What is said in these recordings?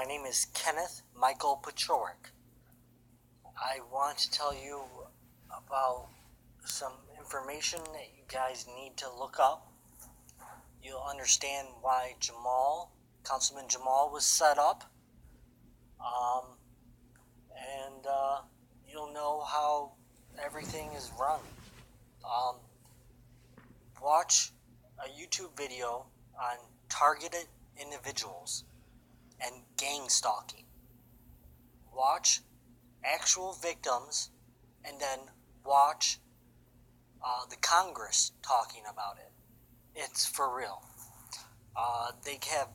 name is Kenneth Michael Paciorek. I want to tell you about some information that you guys need to look up. You'll understand why Councilman Jamal was set up. And you'll know how everything is run. Watch a YouTube video on targeted individuals and gang stalking. Watch actual victims and then watch the Congress talking about it. It's for real. They have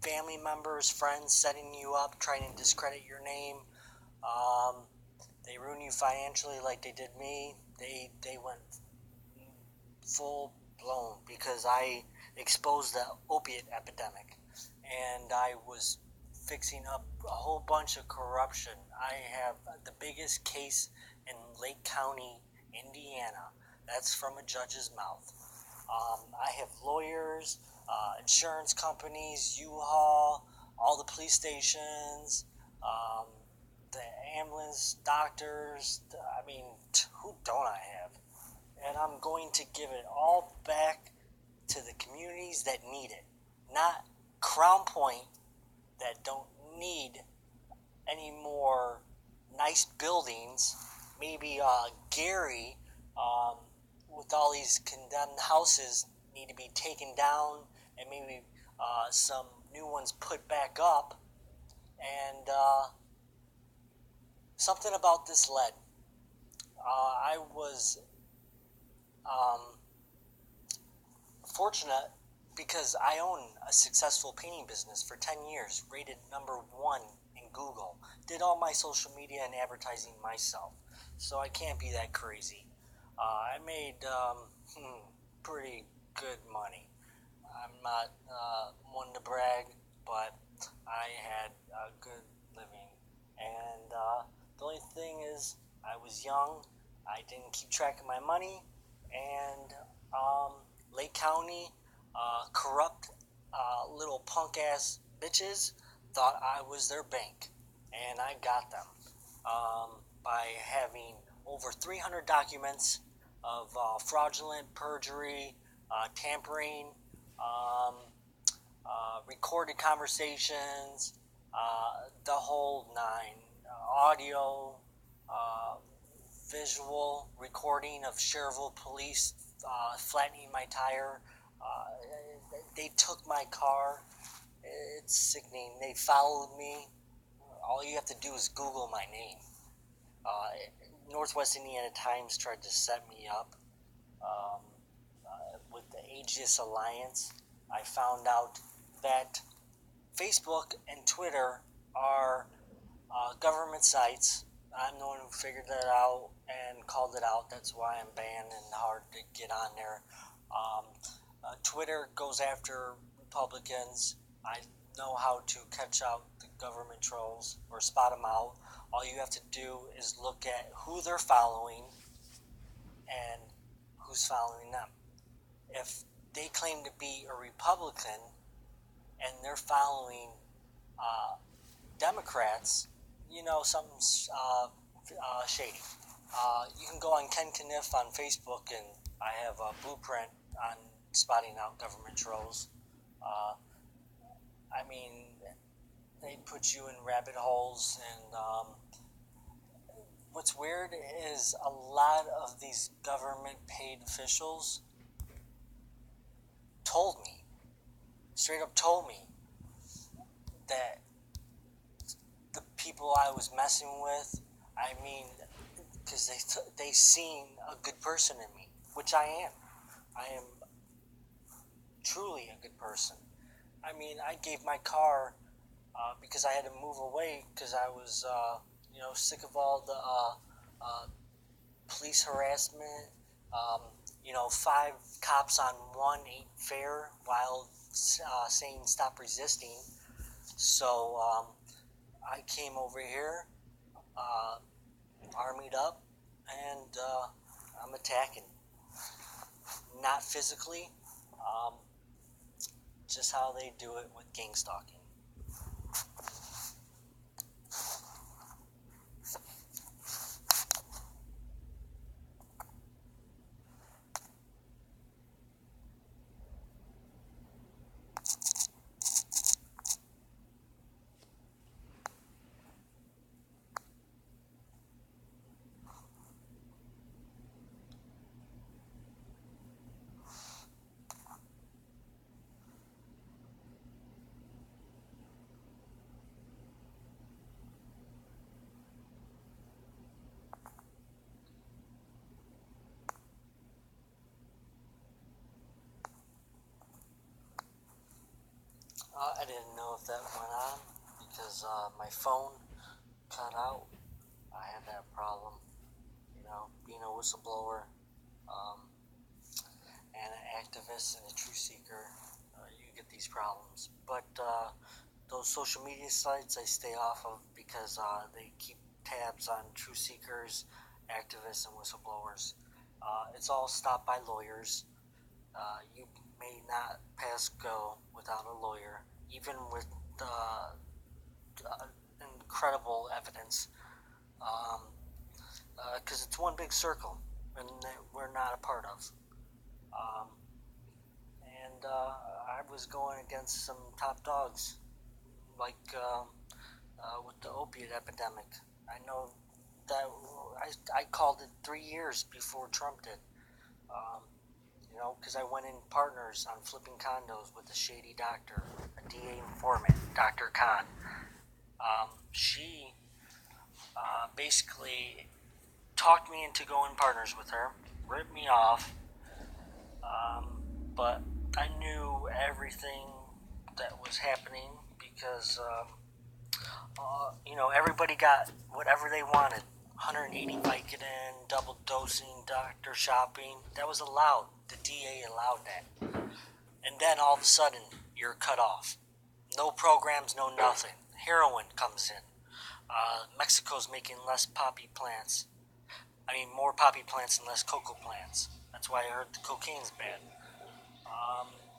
family members, friends setting you up, trying to discredit your name. They ruin you financially like they did me. They went full blown because I exposed the opiate epidemic and I was fixing up a whole bunch of corruption. I have the biggest case in Lake County, Indiana. That's from a judge's mouth. I have lawyers, insurance companies, U-Haul, all the police stations, the ambulance, doctors. Who don't I have? And I'm going to give it all back to the communities that need it. Not Crown Point that don't need any more nice buildings. Maybe Gary, with all these condemned houses, need to be taken down and maybe some new ones put back up. And something about this lead. I was fortunate because I own a successful painting business for 10 years, rated #1 in Google. Did all my social media and advertising myself, so I can't be that crazy. I made pretty good money. I'm not one to brag, but I had a good living. And the only thing is, I was young, I didn't keep track of my money, and Lake County, corrupt little punk-ass bitches thought I was their bank, and I got them by having over 300 documents of fraudulent perjury, tampering, recorded conversations, the whole nine, audio, visual recording of Cherville police flattening my tire. They took my car. It's sickening. They followed me. All you have to do is Google my name. Northwest Indiana Times tried to set me up with the Aegis Alliance. I found out that Facebook and Twitter are government sites. I'm the one who figured that out and called it out. That's why I'm banned and hard to get on there. Twitter goes after Republicans. I know how to catch out the government trolls or spot them out. All you have to do is look at who they're following and who's following them. If they claim to be a Republican and they're following Democrats, you know something's shady. You can go on Kenneth on Facebook, and I have a blueprint on spotting out government trolls. They put you in rabbit holes, and what's weird is a lot of these government-paid officials straight up told me that the people I was messing with, because they seen a good person in me, which I am. I am truly a good person. I gave my car because I had to move away because I was, sick of all the police harassment. 5 cops on 1 ain't fair while saying stop resisting. So I came over here, armied up, and I'm attacking. Not physically, just how they do it with gang stalking. I didn't know if that went on because my phone cut out. I had that problem, being a whistleblower, um, and an activist and a truth seeker. You get these problems, but those social media sites I stay off of because they keep tabs on truth seekers, activists, and whistleblowers. It's all stopped by lawyers. You may not pass go without a lawyer, even with incredible evidence, because it's one big circle, and that we're not a part of. Um, and I was going against some top dogs, like with the opiate epidemic. I know that I called it 3 years before Trump did. Um, because I went in partners on flipping condos with a shady doctor, a DA informant, Dr. Khan. She basically talked me into going partners with her, ripped me off, but I knew everything that was happening because, everybody got whatever they wanted. 180 Vicodin, double dosing, doctor shopping. That was allowed. The DA allowed that. And then all of a sudden, you're cut off. No programs, no nothing. Heroin comes in. Mexico's making less poppy plants. More poppy plants and less cocoa plants. That's why I heard the cocaine's bad.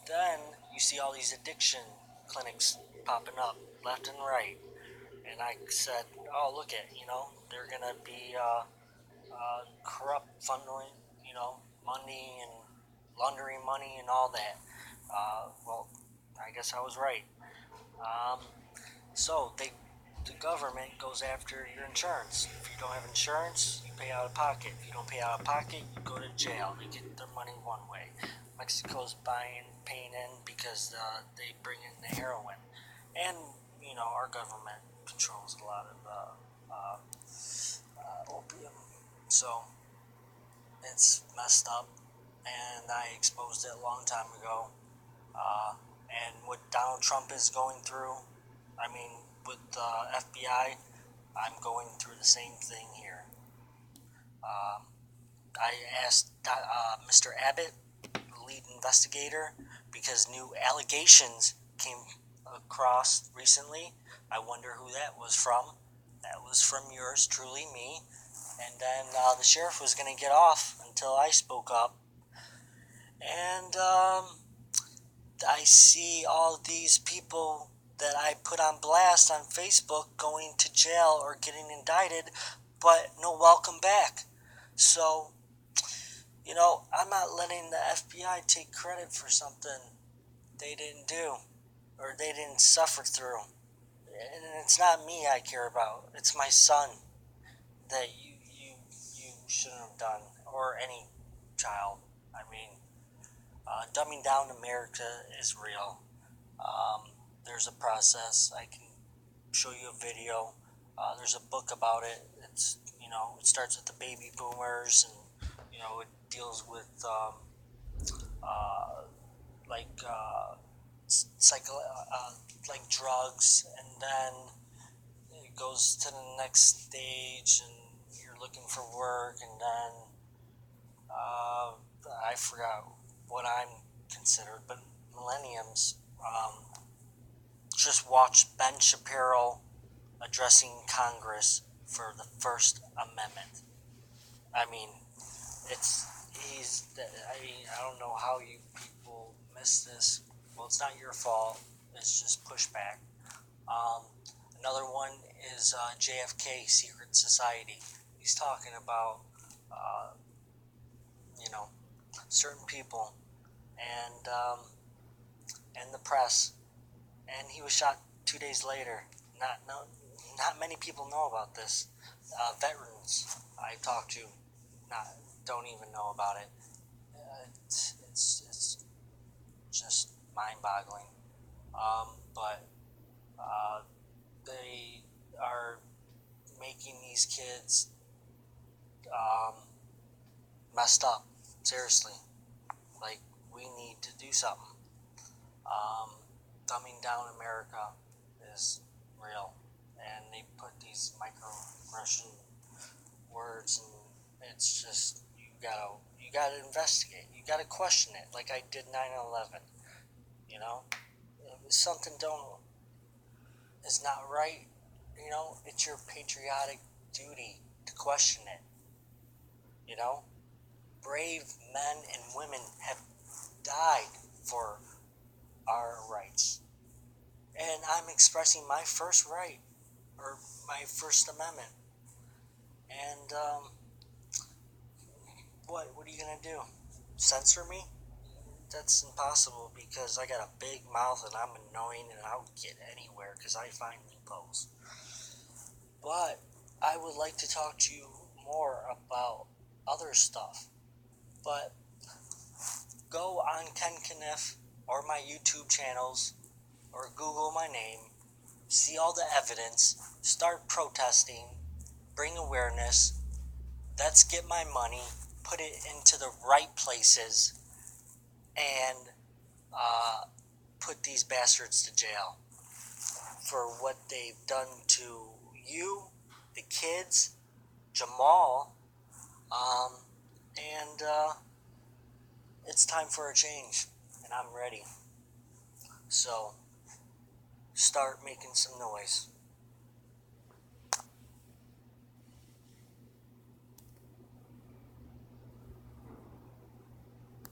Then you see all these addiction clinics popping up left and right. And I said, oh, look at, they're going to be corrupt funneling, money and laundering money and all that. Well, I guess I was right. So the government goes after your insurance. If you don't have insurance, you pay out of pocket. If you don't pay out of pocket, you go to jail. They get their money one way. Mexico's paying in because they bring in the heroin, and our government controls a lot of opium. So it's messed up, and I exposed it a long time ago. And what Donald Trump is going through, with the FBI, I'm going through the same thing here. I asked Mr. Abbott, the lead investigator, because new allegations came across recently. I wonder who that was from. That was from yours truly, me. And then the sheriff was going to get off until I spoke up. And I see all these people that I put on blast on Facebook going to jail or getting indicted, but no welcome back. So, I'm not letting the FBI take credit for something they didn't do or they didn't suffer through. And it's not me I care about. It's my son that you shouldn't have done, or any child. Dumbing down America is real. There's a process. I can show you a video. There's a book about it. It's it starts with the baby boomers, and it deals with like like drugs, and then it goes to the next stage, and you're looking for work, and then I forgot what I'm considered, but millenniums. Just watched Ben Shapiro addressing Congress for the First Amendment. I don't know how you people miss this. Well, it's not your fault. It's just pushback. Another one is JFK, Secret Society. He's talking about, certain people and the press. And he was shot 2 days later. Not many people know about this. Veterans I talked to don't even know about it. It's just mind-boggling. But they are making these kids messed up. Seriously, like we need to do something. Dumbing down America is real, and they put these microaggression words, and it's just you gotta investigate, you gotta question it, like I did 9/11. You know, if something don't is not right, you know, it's your patriotic duty to question it. You know, brave men and women have died for our rights, and I'm expressing my first right, or my First Amendment. And what are you gonna do? Censor me? That's impossible because I got a big mouth and I'm annoying and I'll get anywhere because I find loopholes. But I would like to talk to you more about other stuff. But go on Kenneth or my YouTube channels or Google my name, see all the evidence, start protesting, bring awareness. Let's get my money, put it into the right places, and put these bastards to jail for what they've done to you, the kids, Jamal, and it's time for a change, and I'm ready. So, start making some noise.